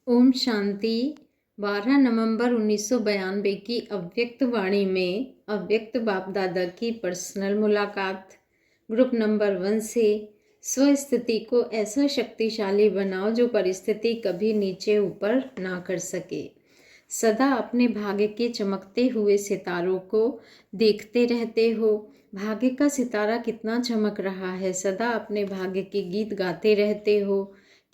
ओम शांति। 12 नवंबर 1992 की अव्यक्त वाणी में अव्यक्त बाप दादा की पर्सनल मुलाकात। ग्रुप नंबर 1 से स्वस्थिति को ऐसा शक्तिशाली बनाओ जो परिस्थिति कभी नीचे ऊपर ना कर सके। सदा अपने भाग्य के चमकते हुए सितारों को देखते रहते हो। भाग्य का सितारा कितना चमक रहा है। सदा अपने भाग्य के गीत गाते रहते हो।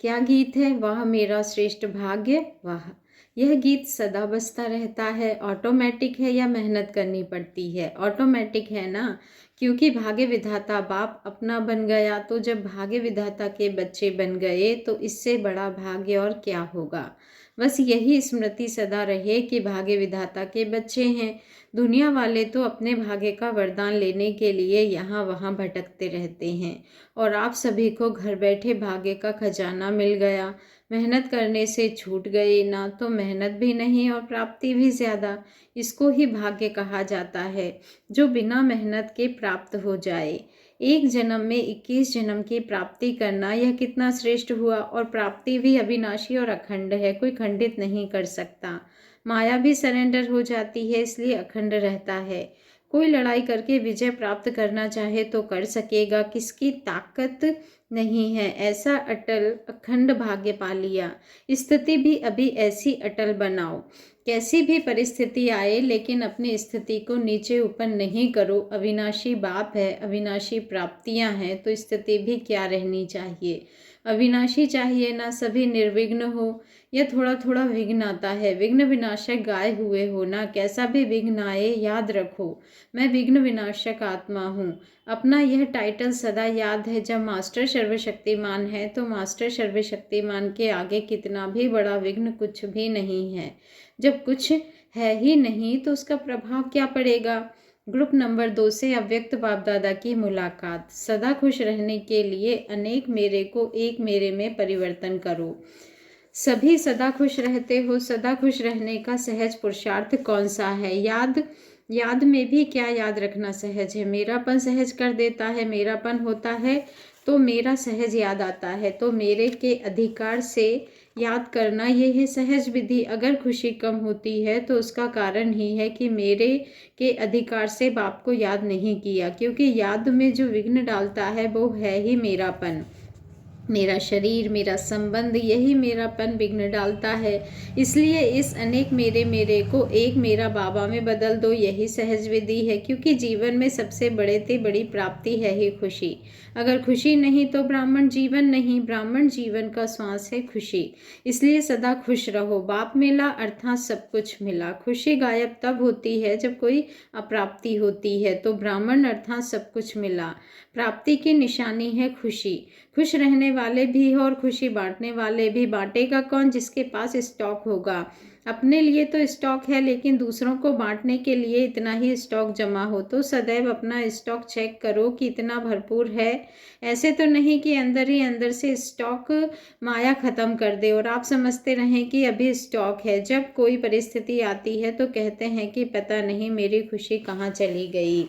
क्या गीत है? वाह मेरा श्रेष्ठ भाग्य वाह। यह गीत सदा बजता रहता है। ऑटोमेटिक है या मेहनत करनी पड़ती है? ऑटोमेटिक है ना, क्योंकि भाग्य विधाता बाप अपना बन गया। तो जब भाग्य विधाता के बच्चे बन गए तो इससे बड़ा भाग्य और क्या होगा। बस यही स्मृति सदा रहे कि भाग्य विधाता के बच्चे हैं। दुनिया वाले तो अपने भाग्य का वरदान लेने के लिए यहाँ वहाँ भटकते रहते हैं और आप सभी को घर बैठे भाग्य का खजाना मिल गया। मेहनत करने से छूट गए ना, तो मेहनत भी नहीं और प्राप्ति भी ज़्यादा। इसको ही भाग्य कहा जाता है जो बिना मेहनत के प्राप्त हो जाए। एक जन्म में 21 जन्म की प्राप्ति करना, यह कितना श्रेष्ठ हुआ। और प्राप्ति भी अविनाशी और अखंड है, कोई खंडित नहीं कर सकता। माया भी सरेंडर हो जाती है, इसलिए अखंड रहता है। कोई लड़ाई करके विजय प्राप्त करना चाहे तो कर सकेगा, किसकी ताकत नहीं है। ऐसा अटल अखंड भाग्य पा लिया। स्थिति भी अभी ऐसी अटल बनाओ, कैसी भी परिस्थिति आए, लेकिन अपनी स्थिति को नीचे ऊपर नहीं करो। अविनाशी बाप है, अविनाशी प्राप्तियां हैं, तो स्थिति भी क्या रहनी चाहिए। अविनाशी चाहिए ना, सभी निर्विघ्न हो। यह थोड़ा थोड़ा विघ्न आता है। विघ्न विनाशक गाए हुए हो ना, कैसा भी विघ्न आए याद रखो मैं विघ्न विनाशक आत्मा हूँ। अपना यह टाइटल सदा याद है। जब मास्टर सर्वशक्तिमान है तो मास्टर सर्वशक्तिमान के आगे कितना भी बड़ा विघ्न कुछ भी नहीं है। जब कुछ है ही नहीं तो उसका प्रभाव क्या पड़ेगा। ग्रुप नंबर 2 से अव्यक्त बाप दादा की मुलाकात। सदा खुश रहने के लिए अनेक मेरे को एक मेरे में परिवर्तन करो। सभी सदा खुश रहते हो। सदा खुश रहने का सहज पुरुषार्थ कौन सा है? याद में भी क्या याद रखना सहज है? मेरापन सहज कर देता है। मेरापन होता है तो मेरा सहज याद आता है। तो मेरे के अधिकार से याद करना, ये है सहज विधि। अगर खुशी कम होती है तो उसका कारण ही है कि मेरे के अधिकार से बाप को याद नहीं किया, क्योंकि याद में जो विघ्न डालता है वो है ही मेरापन। मेरा शरीर, मेरा संबंध, यही मेरापन विघ्न डालता है। इसलिए इस अनेक मेरे को एक मेरा बाबा में बदल दो। यही सहज विधि है, क्योंकि जीवन में सबसे बड़े से बड़ी प्राप्ति है ही खुशी। अगर खुशी नहीं तो ब्राह्मण जीवन नहीं। ब्राह्मण जीवन का श्वास है खुशी। इसलिए सदा खुश रहो। बाप मिला अर्थात सब कुछ मिला। खुशी गायब तब होती है जब कोई अप्राप्ति होती है। तो ब्राह्मण अर्थात सब कुछ मिला। प्राप्ति की निशानी है खुशी। खुश रहने वाले भी हो और खुशी बांटने वाले भी। बांटेगा कौन? जिसके पास स्टॉक होगा। अपने लिए तो स्टॉक है, लेकिन दूसरों को बांटने के लिए इतना ही स्टॉक जमा हो। तो सदैव अपना स्टॉक चेक करो कि इतना भरपूर है। ऐसे तो नहीं कि अंदर ही अंदर से स्टॉक माया खत्म कर दे और आप समझते रहें कि अभी स्टॉक है। जब कोई परिस्थिति आती है तो कहते हैं कि पता नहीं मेरी खुशी कहाँ चली गई।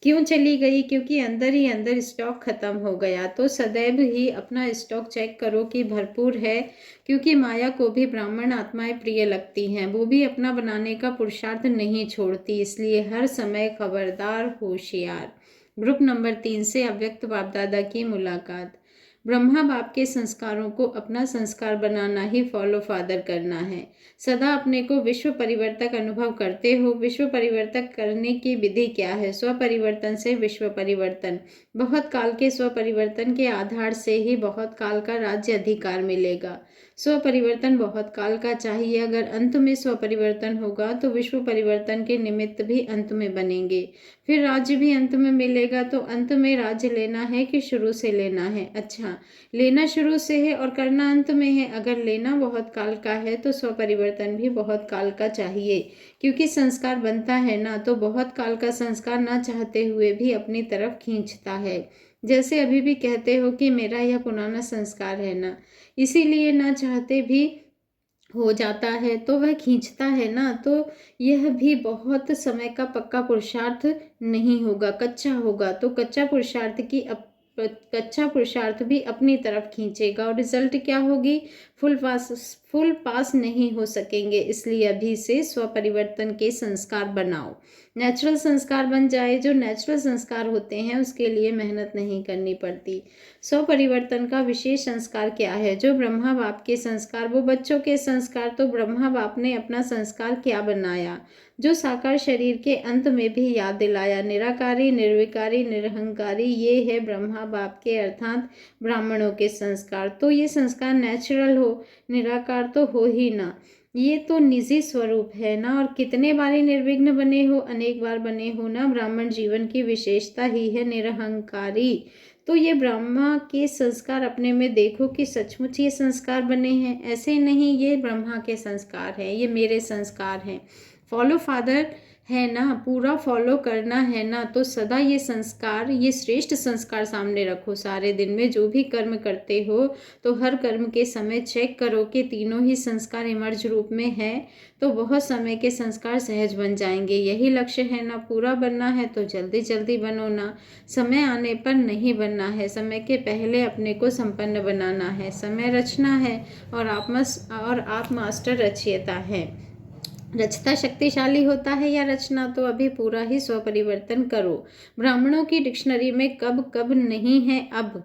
क्यों चली गई? क्योंकि अंदर ही अंदर स्टॉक खत्म हो गया। तो सदैव ही अपना स्टॉक चेक करो कि भरपूर है, क्योंकि माया को भी ब्राह्मण आत्माएं प्रिय लगती हैं। वो भी अपना बनाने का पुरुषार्थ नहीं छोड़ती। इसलिए हर समय खबरदार, होशियार। ग्रुप नंबर 3 से अव्यक्त बाप दादा की मुलाकात। ब्रह्मा बाप के संस्कारों को अपना संस्कार बनाना ही फॉलो फादर करना है। सदा अपने को विश्व परिवर्तक अनुभव करते हो। विश्व परिवर्तक करने की विधि क्या है? स्व परिवर्तन से विश्व परिवर्तन। बहुत काल के स्व परिवर्तन के आधार से ही बहुत काल का राज्य अधिकार मिलेगा। स्व परिवर्तन बहुत काल का चाहिए। अगर अंत में स्व परिवर्तन होगा तो विश्व परिवर्तन के निमित्त भी अंत में बनेंगे। फिर राज्य भी अंत में मिलेगा। तो अंत में राज्य लेना है कि शुरू से लेना है? अच्छा, लेना शुरू से है और करना अंत में है। अगर लेना बहुत काल का है तो स्व परिवर्तन भी बहुत काल का चाहिए, क्योंकि संस्कार बनता है ना, तो बहुत काल का संस्कार ना चाहते हुए भी अपनी तरफ खींचता है। जैसे अभी भी कहते हो कि मेरा यह पुराना संस्कार है ना, इसीलिए ना चाहते भी हो जाता है तो वह खींचता है ना। तो यह भी बहुत समय का पक्का पुरुषार्थ नहीं होगा, कच्चा होगा। तो कच्चा पुरुषार्थ भी अपनी तरफ खींचेगा और रिजल्ट क्या होगी? फुल पास नहीं हो सकेंगे। इसलिए अभी से स्व परिवर्तन के संस्कार बनाओ। नेचुरल संस्कार बन जाए। जो नेचुरल संस्कार होते हैं उसके लिए मेहनत नहीं करनी पड़ती। स्व परिवर्तन का विशेष संस्कार क्या है? जो ब्रह्मा बाप के संस्कार, वो बच्चों के संस्कार, तो ब्रह्मा बाप ने अपना संस्कार क्या बनाया? जो साकार शरीर के अंत में भी याद दिलाया, निराकारी, निर्विकारी, निरहंकारी, ये है ब्रह्मा बाप के अर्थात ब्राह्मणों के संस्कार। तो ये संस्कार नेचुरल हो, निराकार तो हो ही ना। ये तो निजी स्वरूप है ना। और कितने बारी निर्विघ्न बने हो, अनेक बार बने हो ना। ब्राह्मण जीवन की विशेषता ही है निरहंकारी। तो ये ब्रह्मा के संस्कार अपने में देखो कि सचमुच ये संस्कार बने हैं, ऐसे नहीं ये ब्रह्मा के संस्कार हैं, ये मेरे संस्कार हैं। फॉलो फादर है ना, पूरा फॉलो करना है ना। तो सदा ये संस्कार, ये श्रेष्ठ संस्कार सामने रखो। सारे दिन में जो भी कर्म करते हो तो हर कर्म के समय चेक करो कि तीनों ही संस्कार इमर्ज रूप में है, तो बहुत समय के संस्कार सहज बन जाएंगे। यही लक्ष्य है ना। पूरा बनना है तो जल्दी जल्दी बनो ना। समय आने पर नहीं बनना है, समय के पहले अपने को संपन्न बनाना है। समय रचना है और आप मास्टर रचयिता है। रचता शक्तिशाली होता है या रचना? तो अभी पूरा ही स्वपरिवर्तन करो। ब्राह्मणों की डिक्शनरी में कब कब नहीं है अब।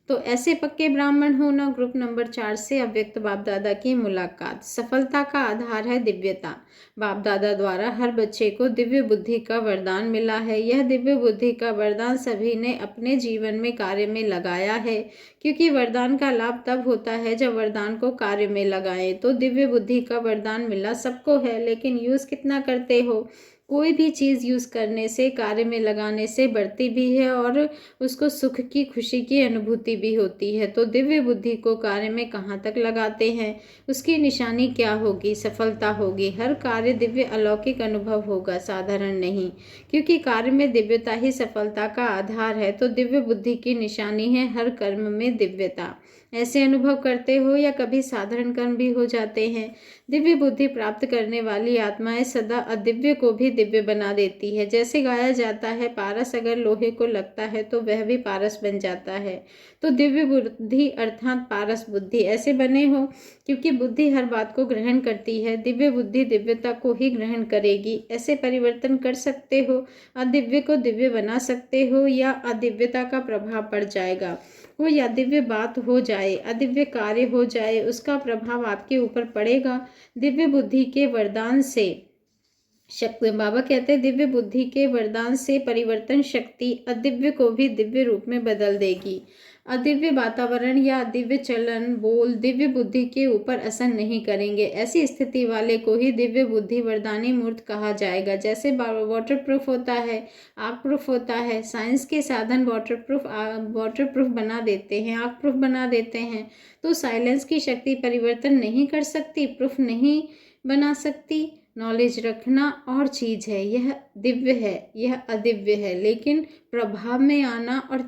तो ऐसे पक्के ब्राह्मण हो ना। ग्रुप नंबर 4 से अव्यक्त बाप दादा की मुलाकात। सफलता का आधार है दिव्यता। बाप दादा द्वारा हर बच्चे को दिव्य बुद्धि का वरदान मिला है। यह दिव्य बुद्धि का वरदान सभी ने अपने जीवन में कार्य में लगाया है, क्योंकि वरदान का लाभ तब होता है जब वरदान को कार्य में लगाएं। तो दिव्य बुद्धि का वरदान मिला सबको है, लेकिन यूज़ कितना करते हो? कोई भी चीज़ यूज़ करने से, कार्य में लगाने से बढ़ती भी है और उसको सुख की, खुशी की अनुभूति भी होती है। तो दिव्य बुद्धि को कार्य में कहाँ तक लगाते हैं, उसकी निशानी क्या होगी? सफलता होगी। हर कार्य दिव्य अलौकिक अनुभव होगा, साधारण नहीं, क्योंकि कार्य में दिव्यता ही सफलता का आधार है। तो दिव्य बुद्धि की निशानी है हर कर्म में दिव्यता। ऐसे अनुभव करते हो या कभी साधारण कर्म भी हो जाते हैं? दिव्य बुद्धि प्राप्त करने वाली आत्माएं सदा अदिव्य को भी दिव्य बना देती है। जैसे गाया जाता है, पारस अगर लोहे को लगता है तो वह भी पारस बन जाता है। तो दिव्य बुद्धि अर्थात पारस बुद्धि ऐसे बने हो, क्योंकि बुद्धि हर बात को ग्रहण करती है। दिव्य बुद्धि दिव्यता को ही ग्रहण करेगी। ऐसे परिवर्तन कर सकते हो। अदिव्य को दिव्य बना सकते हो या अदिव्यता का प्रभाव पड़ जाएगा। कोई अदिव्य बात हो जाए, अदिव्य कार्य हो जाए, उसका प्रभाव आपके ऊपर पड़ेगा। दिव्य बुद्धि के वरदान से शक्ति, बाबा कहते हैं दिव्य बुद्धि के वरदान से परिवर्तन शक्ति अदिव्य को भी दिव्य रूप में बदल देगी। अदिव्य वातावरण या अदिव्य चलन बोल दिव्य बुद्धि के ऊपर असर नहीं करेंगे। ऐसी स्थिति वाले को ही दिव्य बुद्धि वरदानी मूर्त कहा जाएगा। जैसे वाटर प्रूफ होता है, आग प्रूफ होता है। साइंस के साधन वाटर प्रूफ बना देते हैं, आग प्रूफ बना देते हैं। तो साइलेंस की शक्ति परिवर्तन नहीं कर सकती, प्रूफ नहीं बना सकती। नॉलेज रखना और चीज़ है, यह दिव्य है, यह अदिव्य है, लेकिन प्रभाव में आना और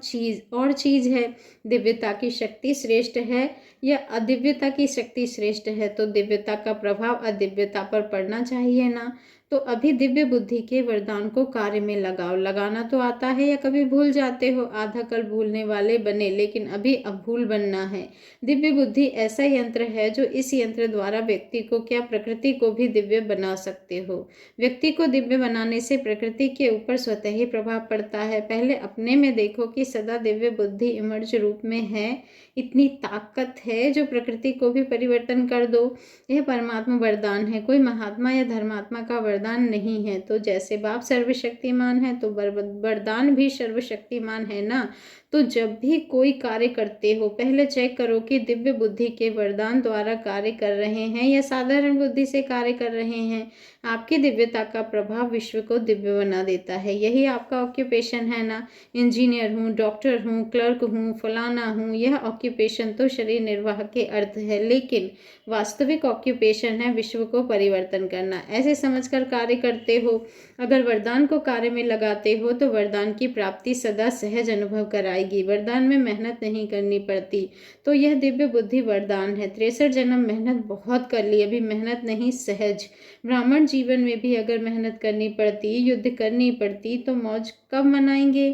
चीज़ है। दिव्यता की शक्ति श्रेष्ठ है या अदिव्यता की शक्ति श्रेष्ठ है? तो दिव्यता का प्रभाव अदिव्यता पर पड़ना चाहिए ना। तो अभी दिव्य बुद्धि के वरदान को कार्य में लगाओ। लगाना तो आता है या कभी भूल जाते हो? आधा कल भूलने वाले बने, लेकिन अभी अब भूल बनना है। दिव्य बुद्धि ऐसा यंत्र है जो इस यंत्र द्वारा व्यक्ति को क्या प्रकृति को भी दिव्य बना सकते हो। व्यक्ति को दिव्य बनाने से प्रकृति के ऊपर स्वतः ही प्रभाव पड़ता है। पहले अपने में देखो कि सदा दिव्य बुद्धि इमर्ज रूप में है। इतनी ताकत है जो प्रकृति को भी परिवर्तन कर दो। यह परमात्मा वरदान है, कोई महात्मा या धर्मात्मा का वरदान नहीं है। तो जैसे बाप सर्वशक्तिमान है तो वरदान भी सर्वशक्तिमान है ना। तो जब भी कोई कार्य करते हो पहले चेक करो कि दिव्य बुद्धि के वरदान द्वारा कार्य कर रहे हैं या साधारण बुद्धि से कार्य कर रहे हैं। आपकी दिव्यता का प्रभाव विश्व को दिव्य बना देता है। यही आपका ऑक्यूपेशन है ना। इंजीनियर हूँ, डॉक्टर हूँ, क्लर्क हूँ, फलाना हूँ, यह ऑक्यूपेशन तो शरीर निर्वाह के अर्थ है, लेकिन वास्तविक ऑक्यूपेशन है विश्व को परिवर्तन करना। ऐसे समझकर कार्य करते हो। अगर वरदान को कार्य में लगाते हो तो वरदान की प्राप्ति सदा सहज अनुभव कराएगी। वरदान में मेहनत नहीं करनी पड़ती। तो यह दिव्य बुद्धि वरदान है। 63 जन्म मेहनत बहुत कर ली, अभी मेहनत नहीं, सहज। ब्राह्मण जीवन में भी अगर मेहनत करनी पड़ती, युद्ध करनी पड़ती, तो मौज कब मनाएंगे?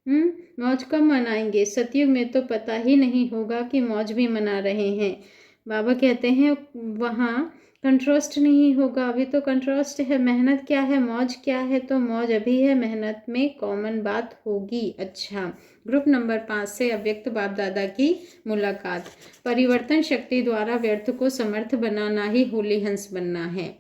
मौज कब मनाएंगे? सतयुग में तो पता ही नहीं होगा कि मौज भी मना रहे हैं। बाबा कहते हैं वहाँ कंट्रास्ट नहीं होगा। अभी तो कंट्रास्ट है। मेहनत क्या है, मौज क्या है, तो मौज अभी है, मेहनत में कॉमन बात होगी। अच्छा, ग्रुप नंबर 5 से अव्यक्त बाप दादा की मुलाकात। परिवर्तन शक्ति द्वारा व्यर्थ को समर्थ बनाना ही होली हंस बनना है।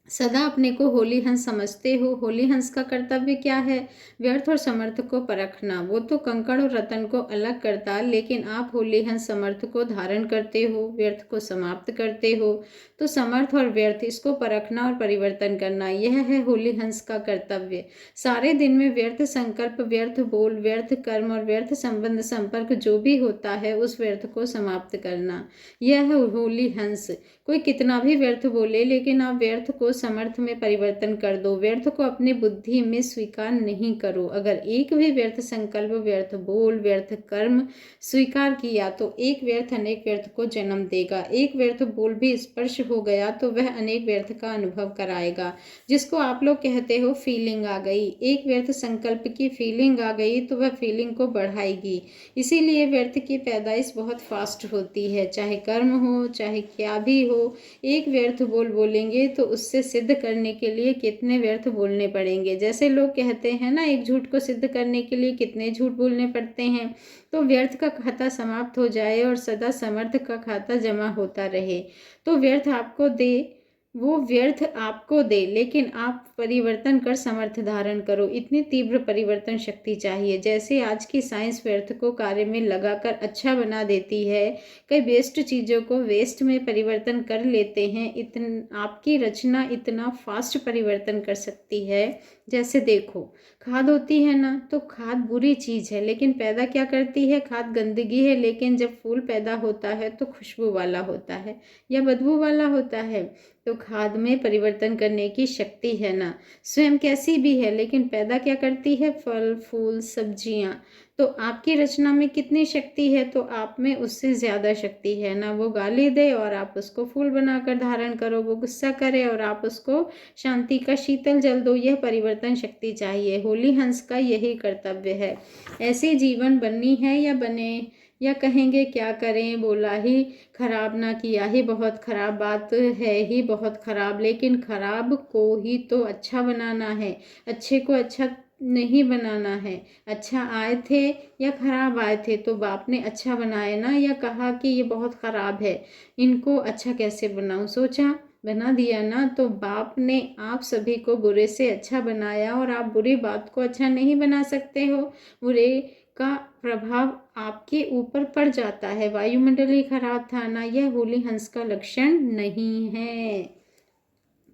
सदा अपने को होली हंस समझते हो। होली हंस का कर्तव्य क्या है? व्यर्थ और समर्थ को परखना। वो तो कंकड़ और रतन को अलग करता, लेकिन आप होली हंस समर्थ को धारण करते हो, व्यर्थ को समाप्त करते हो। तो समर्थ और व्यर्थ, इसको परखना और परिवर्तन करना, यह है होली हंस का कर्तव्य। सारे दिन में व्यर्थ संकल्प, व्यर्थ बोल, व्यर्थ कर्म और व्यर्थ संबंध संपर्क जो भी होता है, उस व्यर्थ को समाप्त करना, यह है होली हंस। कोई कितना भी व्यर्थ बोले, लेकिन आप व्यर्थ को समर्थ में परिवर्तन कर दो। व्यर्थ को अपनी बुद्धि में स्वीकार नहीं करो। अगर एक भी व्यर्थ संकल्प, व्यर्थ बोल, व्यर्थ कर्म स्वीकार किया तो एक व्यर्थ अनेक व्यर्थ को जन्म देगा। एक व्यर्थ बोल भी स्पर्श हो गया तो वह अनेक व्यर्थ का अनुभव कराएगा, जिसको आप लोग कहते हो फीलिंग आ गई। एक व्यर्थ संकल्प की फीलिंग आ गई तो वह फीलिंग को बढ़ाएगी। इसीलिए व्यर्थ की पैदाइश बहुत फास्ट होती है, चाहे कर्म हो चाहे क्या भी हो। एक व्यर्थ बोल बोलेंगे तो उससे सिद्ध करने के लिए कितने व्यर्थ बोलने पड़ेंगे। जैसे लोग कहते हैं ना, एक झूठ को सिद्ध करने के लिए कितने झूठ बोलने पड़ते हैं। तो व्यर्थ का खाता समाप्त हो जाए और सदा समर्थ का खाता जमा होता रहे। तो व्यर्थ आपको दे, वो व्यर्थ आपको दे, लेकिन आप परिवर्तन कर समर्थ धारण करो। इतनी तीव्र परिवर्तन शक्ति चाहिए। जैसे आज की साइंस व्यर्थ को कार्य में लगाकर अच्छा बना देती है, कई बेस्ट चीज़ों को वेस्ट में परिवर्तन कर लेते हैं, आपकी रचना इतना फास्ट परिवर्तन कर सकती है। जैसे देखो, खाद होती है ना, तो खाद बुरी चीज़ है, लेकिन पैदा क्या करती है? खाद गंदगी है, लेकिन जब फूल पैदा होता है तो खुशबू वाला होता है या बदबू वाला होता है। तो खाद में परिवर्तन करने की शक्ति है ना। स्वयं कैसी भी है, लेकिन पैदा क्या करती है? फल फूल सब्जियाँ। तो आपकी रचना में कितनी शक्ति है? तो आप में उससे ज़्यादा शक्ति है ना। वो गाली दे और आप उसको फूल बनाकर धारण करो, वो गुस्सा करे और आप उसको शांति का शीतल जल दो। यह परिवर्तन शक्ति चाहिए। होली हंस का यही कर्तव्य है। ऐसे जीवन बननी है या बने, या कहेंगे क्या करें, बोला ही खराब ना किया ही बहुत खराब, बात है ही बहुत खराब, लेकिन खराब को ही तो अच्छा बनाना है, अच्छे को अच्छा नहीं बनाना है। अच्छा आए थे या खराब आए थे, तो बाप ने अच्छा बनाया ना, या कहा कि ये बहुत खराब है, इनको अच्छा कैसे बनाऊं, सोचा बना दिया ना। तो बाप ने आप सभी को बुरे से अच्छा बनाया और आप बुरी बात को अच्छा नहीं बना सकते हो। बुरे का प्रभाव आपके ऊपर पड़ जाता है। वायुमंडल ही खराब था ना, यह होली हंस का लक्षण नहीं है।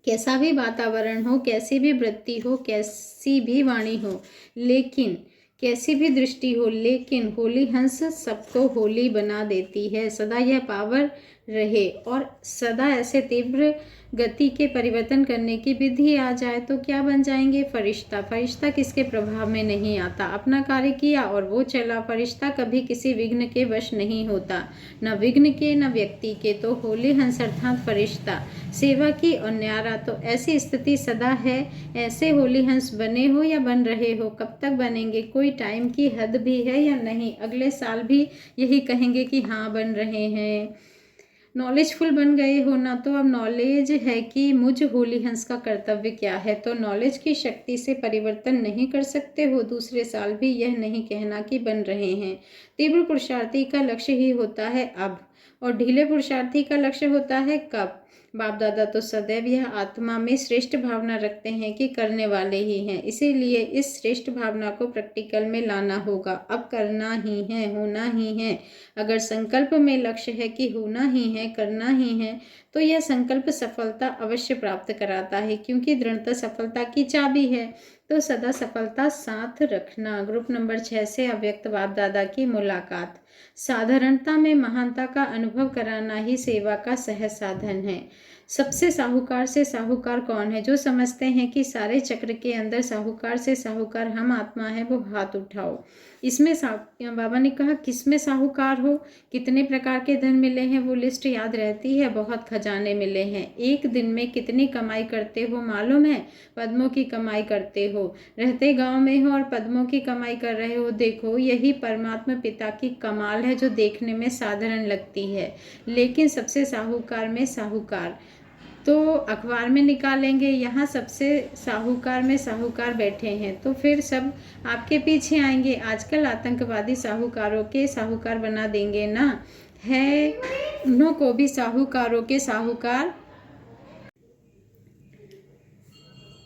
कैसा भी वातावरण हो, कैसी भी वृत्ति हो, कैसी भी वाणी हो, लेकिन कैसी भी दृष्टि हो, लेकिन होली हंस सबको होली बना देती है। सदा यह पावर रहे और सदा ऐसे तीव्र गति के परिवर्तन करने की विधि आ जाए तो क्या बन जाएंगे? फरिश्ता। फरिश्ता किसके प्रभाव में नहीं आता, अपना कार्य किया और वो चला। फरिश्ता कभी किसी विघ्न के वश नहीं होता, न विघ्न के न व्यक्ति के। तो होली हंस अर्थात फरिश्ता सेवा की और न्यारा। तो ऐसी स्थिति सदा है। ऐसे होली हंस बने हो या बन रहे हो, कब तक बनेंगे? कोई टाइम की हद भी है या नहीं? अगले साल भी यही कहेंगे कि हाँ बन रहे हैं। नॉलेजफुल बन गए हो ना, तो अब नॉलेज है कि मुझ होली हंस का कर्तव्य क्या है। तो नॉलेज की शक्ति से परिवर्तन नहीं कर सकते हो, दूसरे साल भी यह नहीं कहना कि बन रहे हैं। तीव्र पुरुषार्थी का लक्ष्य ही होता है अब, और ढीले पुरुषार्थी का लक्ष्य होता है कब? बाप दादा तो सदैव यह आत्मा में श्रेष्ठ भावना रखते हैं कि करने वाले ही हैं। इसीलिए इस श्रेष्ठ भावना को प्रैक्टिकल में लाना होगा। अब करना ही है, होना ही है। अगर संकल्प में लक्ष्य है कि होना ही है, करना ही है, तो यह संकल्प सफलता अवश्य प्राप्त कराता है, क्योंकि दृढ़ता सफलता की चाबी है। तो सदा सफलता साथ रखना। ग्रुप नंबर 6 से अव्यक्त बाप दादा की मुलाकात। साधारणता में महानता का अनुभव कराना ही सेवा का सहज साधन है। सबसे साहूकार से साहूकार कौन है? जो समझते हैं कि सारे चक्र के अंदर साहूकार से साहूकार हम आत्मा है, वो हाथ उठाओ। इसमें बाबा ने कहा किसमें साहूकार हो, कितने प्रकार के धन मिले हैं वो लिस्ट याद रहती है, बहुत खजाने मिले हैं। एक दिन में कितनी कमाई करते हो मालूम है, पद्मों की कमाई करते हो, रहते गांव में हो और पद्मों की कमाई कर रहे हो। देखो यही परमात्मा पिता की कमाल है, जो देखने में साधारण लगती है लेकिन सबसे साहूकार में साहूकार। तो अखबार में निकालेंगे, यहाँ सबसे साहूकार में साहूकार बैठे हैं, तो फिर सब आपके पीछे आएंगे। आजकल आतंकवादी साहूकारों के साहूकार बना देंगे ना, है उन्हों को भी साहूकारों के साहूकार।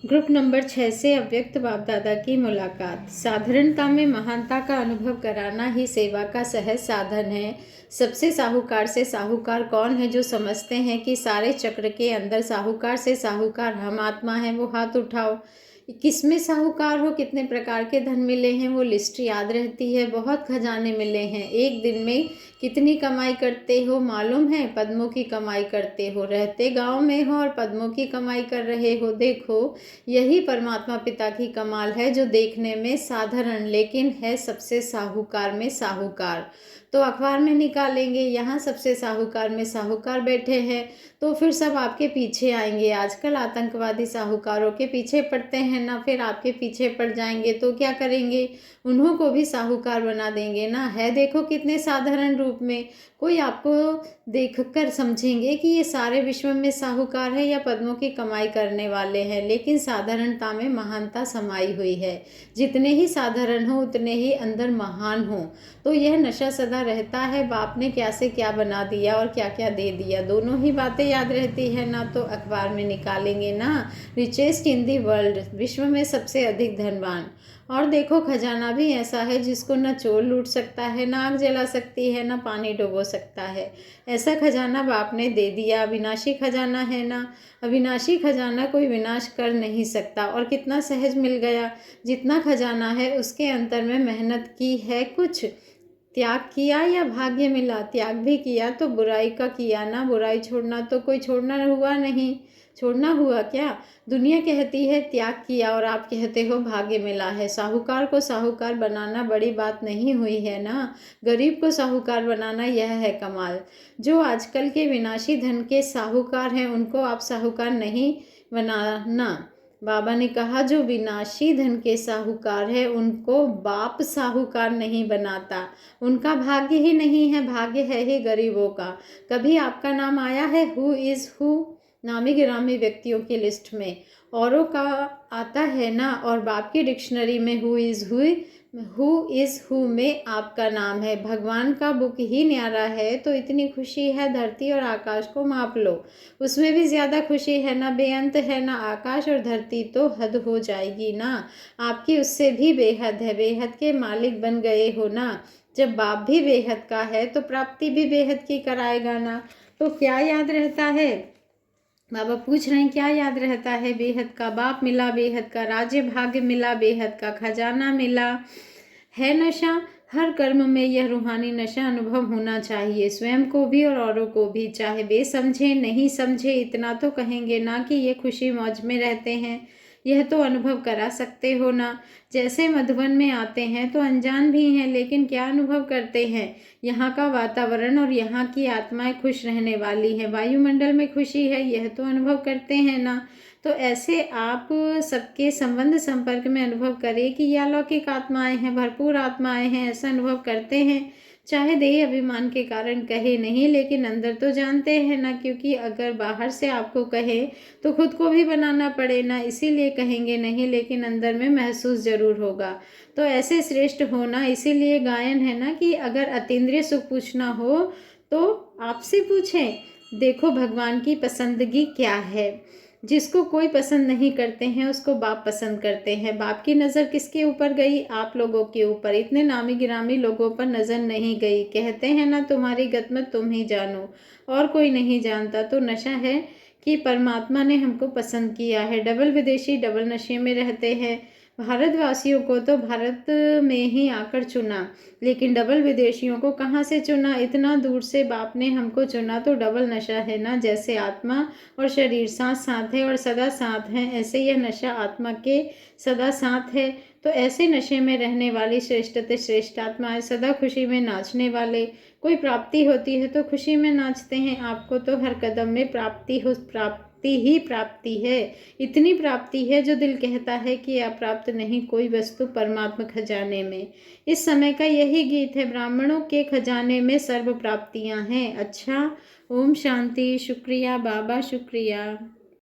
ग्रुप नंबर 6 से अव्यक्त बाप दादा की मुलाकात। साधारणता में महानता का अनुभव कराना ही सेवा का सहज साधन है। सबसे साहूकार से साहूकार कौन है? जो समझते हैं कि सारे चक्र के अंदर साहूकार से साहूकार हम आत्मा हैं, वो हाथ उठाओ। किसमें साहूकार हो, कितने प्रकार के धन मिले हैं वो लिस्ट याद रहती है, बहुत खजाने मिले हैं। एक दिन में कितनी कमाई करते हो मालूम है, पद्मों की कमाई करते हो, रहते गांव में हो और पद्मों की कमाई कर रहे हो। देखो यही परमात्मा पिता की कमाल है, जो देखने में साधारण लेकिन है सबसे साहूकार में साहूकार। तो अखबार में निकालेंगे, यहाँ सबसे साहूकार में साहूकार बैठे हैं, तो फिर सब आपके पीछे आएंगे। आजकल आतंकवादी साहूकारों के पीछे पड़ते हैं ना, फिर आपके पीछे पड़ जाएंगे तो क्या करेंगे, उन्हों को भी साहूकार बना देंगे ना। है देखो कितने साधारण रूप में, कोई आपको देखकर समझेंगे कि ये सारे विश्व में साहूकार है या पद्मों की कमाई करने वाले हैं, लेकिन साधारणता में महानता समाई हुई है। जितने ही साधारण हो उतने ही अंदर महान हो। तो यह नशा सदा रहता है, बाप ने क्या से क्या बना दिया और क्या क्या दे दिया, दोनों ही बातें याद रहती है ना। तो अखबार में निकालेंगे ना, रिचेस्ट इन दी वर्ल्ड, विश्व में सबसे अधिक धनवान। और देखो खजाना भी ऐसा है जिसको न चोर लूट सकता है, ना आग जला सकती है, ना पानी डुबो सकता है। ऐसा खजाना बाप ने दे दिया, अविनाशी खजाना है ना। अविनाशी खजाना कोई विनाश कर नहीं सकता, और कितना सहज मिल गया। जितना खजाना है उसके अंतर में मेहनत की है, कुछ त्याग किया या भाग्य मिला। त्याग भी किया तो बुराई का किया ना, बुराई छोड़ना तो कोई छोड़ना हुआ नहीं, छोड़ना हुआ क्या। दुनिया कहती है त्याग किया और आप कहते हो भाग्य मिला है। साहूकार को साहूकार बनाना बड़ी बात नहीं हुई है ना, गरीब को साहूकार बनाना यह है कमाल। जो आजकल के विनाशी धन के साहूकार हैं उनको आप साहूकार नहीं बनाना। बाबा ने कहा जो विनाशी धन के साहूकार है उनको बाप साहूकार नहीं बनाता, उनका भाग्य ही नहीं है, भाग्य है ही गरीबों का। कभी आपका नाम आया है हु इज़ हु नामी गिरामी व्यक्तियों की लिस्ट में? औरों का आता है ना, और बाप की डिक्शनरी में हु इज़ हु में आपका नाम है। भगवान का बुक ही न्यारा है, तो इतनी खुशी है धरती और आकाश को माप लो, उसमें भी ज़्यादा खुशी है ना। बेअंत है ना आकाश और धरती, तो हद हो जाएगी ना। आपकी उससे भी बेहद है, बेहद के मालिक बन गए हो ना। जब बाप भी बेहद का है तो प्राप्ति भी बेहद की कराएगा ना। तो क्या याद रहता है, बाबा पूछ रहे हैं क्या याद रहता है? बेहद का बाप मिला, बेहद का राज्य भाग्य मिला, बेहद का खजाना मिला। है नशा, हर कर्म में यह रूहानी नशा अनुभव होना चाहिए, स्वयं को भी और औरों को भी। चाहे वे समझे नहीं समझे, इतना तो कहेंगे ना कि ये खुशी मौज में रहते हैं। यह तो अनुभव करा सकते हो ना। जैसे मधुबन में आते हैं तो अनजान भी हैं, लेकिन क्या अनुभव करते हैं? यहाँ का वातावरण और यहाँ की आत्माएं खुश रहने वाली हैं, वायुमंडल में खुशी है, यह तो अनुभव करते हैं ना। तो ऐसे आप सबके संबंध संपर्क में अनुभव करें कि यह अलौकिक आत्माएं हैं, भरपूर आत्माएं हैं, ऐसा अनुभव करते हैं। चाहे देह अभिमान के कारण कहे नहीं, लेकिन अंदर तो जानते हैं ना, क्योंकि अगर बाहर से आपको कहे तो खुद को भी बनाना पड़े ना, इसीलिए कहेंगे नहीं, लेकिन अंदर में महसूस जरूर होगा। तो ऐसे श्रेष्ठ होना, इसीलिए गायन है ना कि अगर अतीन्द्रिय सुख पूछना हो तो आपसे पूछें। देखो भगवान की पसंदगी क्या है, जिसको कोई पसंद नहीं करते हैं उसको बाप पसंद करते हैं। बाप की नज़र किसके ऊपर गई? आप लोगों के ऊपर। इतने नामी गिरामी लोगों पर नज़र नहीं गई। कहते हैं ना तुम्हारी गतमत तुम ही जानो, और कोई नहीं जानता। तो नशा है कि परमात्मा ने हमको पसंद किया है। डबल विदेशी डबल नशे में रहते हैं। भारतवासियों को तो भारत में ही आकर चुना, लेकिन डबल विदेशियों को कहाँ से चुना? इतना दूर से बाप ने हमको चुना, तो डबल नशा है ना। जैसे आत्मा और शरीर साथ साथ है और सदा साथ हैं, ऐसे यह नशा आत्मा के सदा साथ है। तो ऐसे नशे में रहने वाली श्रेष्ठते श्रेष्ठ आत्माएं, सदा खुशी में नाचने वाले, कोई प्राप्ति होती है तो खुशी में नाचते हैं। आपको तो हर कदम में प्राप्ति ही प्राप्ति है। इतनी प्राप्ति है जो दिल कहता है कि अप्राप्त नहीं कोई वस्तु परमात्मा खजाने में। इस समय का यही गीत है, ब्राह्मणों के खजाने में सर्व प्राप्तियां हैं। अच्छा, ओम शांति। शुक्रिया बाबा, शुक्रिया।